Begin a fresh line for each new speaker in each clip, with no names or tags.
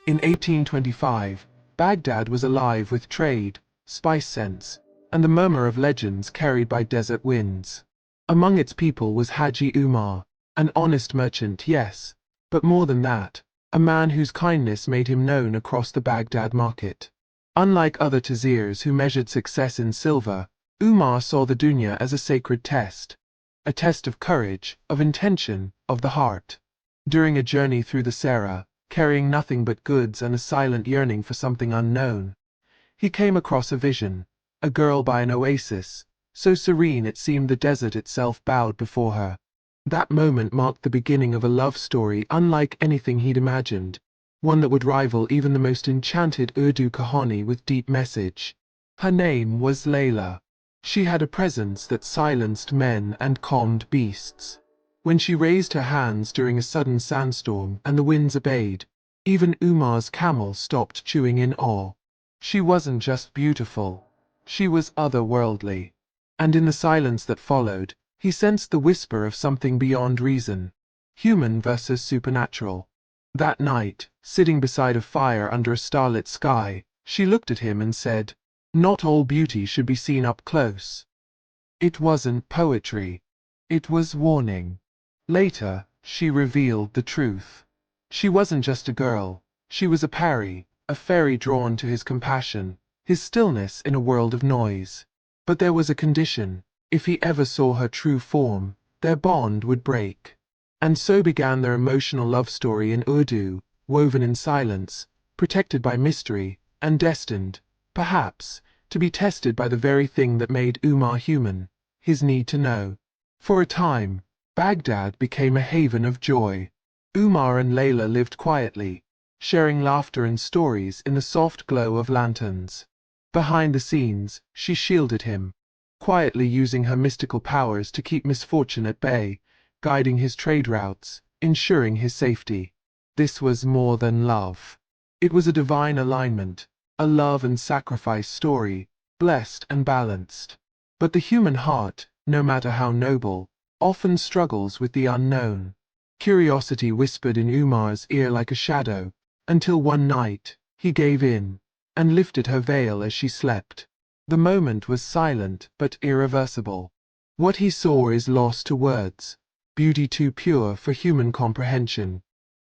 In 1825, Baghdad was alive with trade, spice scents, and the murmur of legends carried by desert winds. Among its people was Haji Umar, an honest merchant, yes, but more than that, a man whose kindness made him known across the Baghdad market. Unlike other Tazirs who measured success in silver, Umar saw the dunya as a sacred test. A test of courage, of intention, of the heart. During a journey through the Sahara, carrying nothing but goods and a silent yearning for something unknown, he came across a vision, a girl by an oasis, so serene it seemed the desert itself bowed before her. That moment marked the beginning of a love story unlike anything he'd imagined, one that would rival even the most enchanted Urdu kahani with deep message. Her name was Layla. She had a presence that silenced men and calmed beasts. When she raised her hands during a sudden sandstorm and the winds obeyed, even Umar's camel stopped chewing in awe. She wasn't just beautiful, she was otherworldly. And in the silence that followed, he sensed the whisper of something beyond reason. Human versus supernatural. That night, sitting beside a fire under a starlit sky, she looked at him and said, "Not all beauty should be seen up close." It wasn't poetry. It was warning. Later, she revealed the truth. She wasn't just a girl, she was a pari, a fairy drawn to his compassion, his stillness in a world of noise. But there was a condition: if he ever saw her true form, their bond would break. And so began their emotional love story in Urdu, woven in silence, protected by mystery, and destined, perhaps, to be tested by the very thing that made Umar human, his need to know. For a time, Baghdad became a haven of joy. Umar and Layla lived quietly, sharing laughter and stories in the soft glow of lanterns. Behind the scenes, she shielded him, quietly using her mystical powers to keep misfortune at bay, guiding his trade routes, ensuring his safety. This was more than love. It was a divine alignment, a love and sacrifice story, blessed and balanced. But the human heart, no matter how noble, often struggles with the unknown. Curiosity whispered in Umar's ear like a shadow, until one night, he gave in, and lifted her veil as she slept. The moment was silent but irreversible. What he saw is lost to words, beauty too pure for human comprehension.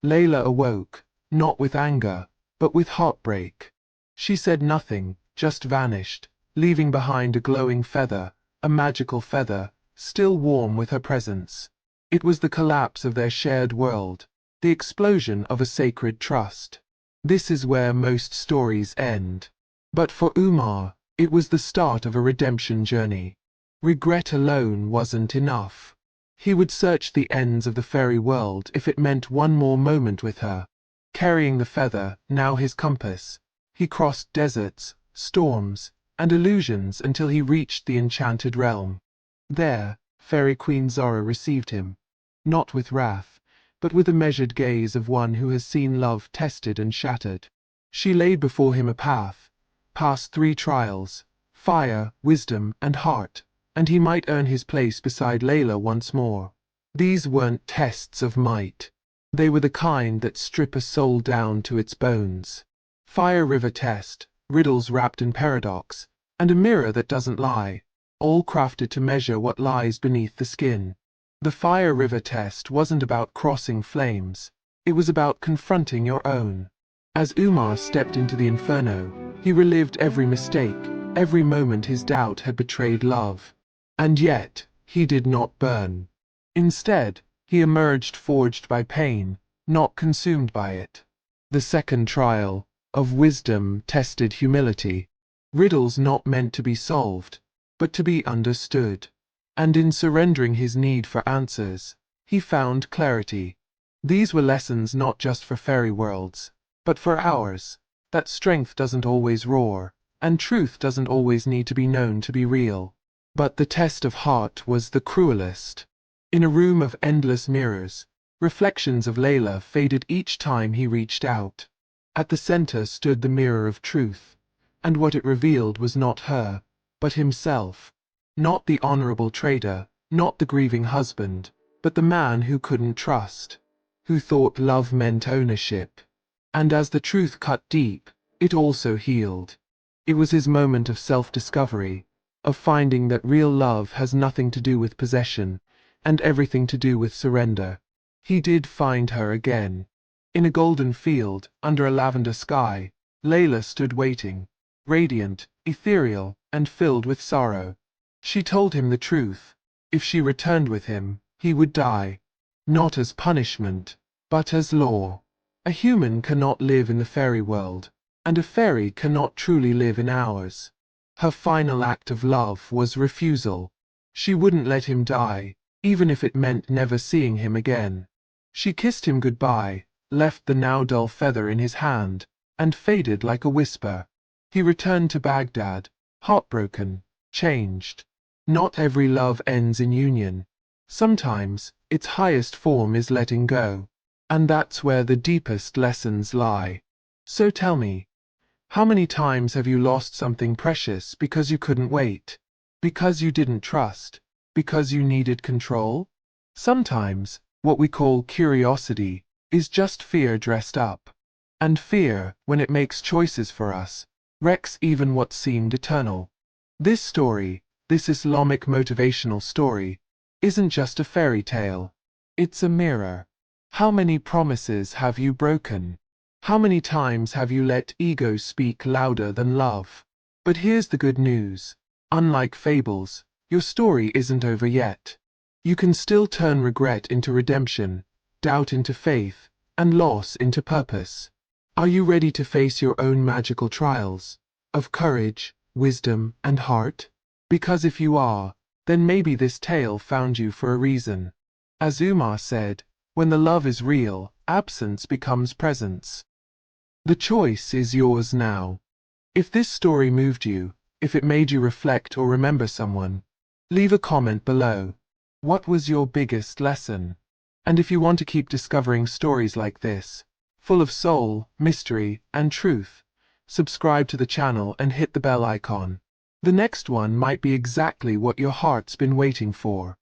Layla awoke, not with anger, but with heartbreak. She said nothing, just vanished, leaving behind a glowing feather, a magical feather, still warm with her presence. It was the collapse of their shared world, the explosion of a sacred trust. This is where most stories end. But for Umar, it was the start of a redemption journey. Regret alone wasn't enough. He would search the ends of the fairy world if it meant one more moment with her. Carrying the feather, now his compass, he crossed deserts, storms, and illusions until he reached the enchanted realm. There, Fairy Queen Zoya received him, not with wrath, but with the measured gaze of one who has seen love tested and shattered. She laid before him a path, past 3 trials, fire, wisdom, and heart, and he might earn his place beside Layla once more. These weren't tests of might. They were the kind that strip a soul down to its bones. Fire river test, riddles wrapped in paradox, and a mirror that doesn't lie, all crafted to measure what lies beneath the skin. The fire river test wasn't about crossing flames, it was about confronting your own. As Umar stepped into the inferno, he relived every mistake, every moment his doubt had betrayed love. And yet, he did not burn. Instead, he emerged forged by pain, not consumed by it. The second trial, of wisdom, tested humility. Riddles not meant to be solved, but to be understood. And in surrendering his need for answers, he found clarity. These were lessons not just for fairy worlds, but for ours. That strength doesn't always roar, and truth doesn't always need to be known to be real. But the test of heart was the cruelest. In a room of endless mirrors, reflections of Layla faded each time he reached out. At the center stood the mirror of truth, and what it revealed was not her, but himself. Not the honorable trader, not the grieving husband, but the man who couldn't trust, who thought love meant ownership. And as the truth cut deep, it also healed. It was his moment of self-discovery, of finding that real love has nothing to do with possession, and everything to do with surrender. He did find her again. In a golden field, under a lavender sky, Layla stood waiting, radiant, ethereal, and filled with sorrow. She told him the truth. If she returned with him, he would die. Not as punishment, but as law. A human cannot live in the fairy world, and a fairy cannot truly live in ours. Her final act of love was refusal. She wouldn't let him die, even if it meant never seeing him again. She kissed him goodbye, left the now dull feather in his hand, and faded like a whisper. He returned to Baghdad, heartbroken, changed. Not every love ends in union. Sometimes, its highest form is letting go. And that's where the deepest lessons lie. So tell me, how many times have you lost something precious because you couldn't wait? Because you didn't trust? Because you needed control? Sometimes, what we call curiosity is just fear dressed up. And fear, when it makes choices for us, wrecks even what seemed eternal. This story, this Islamic motivational story, isn't just a fairy tale. It's a mirror. How many promises have you broken? How many times have you let ego speak louder than love? But here's the good news. Unlike fables, your story isn't over yet. You can still turn regret into redemption, doubt into faith, and loss into purpose. Are you ready to face your own magical trials of courage, wisdom, and heart? Because if you are, then maybe this tale found you for a reason. As Umar said, when the love is real, absence becomes presence. The choice is yours now. If this story moved you, if it made you reflect or remember someone, leave a comment below. What was your biggest lesson? And if you want to keep discovering stories like this, full of soul, mystery, and truth, subscribe to the channel and hit the bell icon. The next one might be exactly what your heart's been waiting for.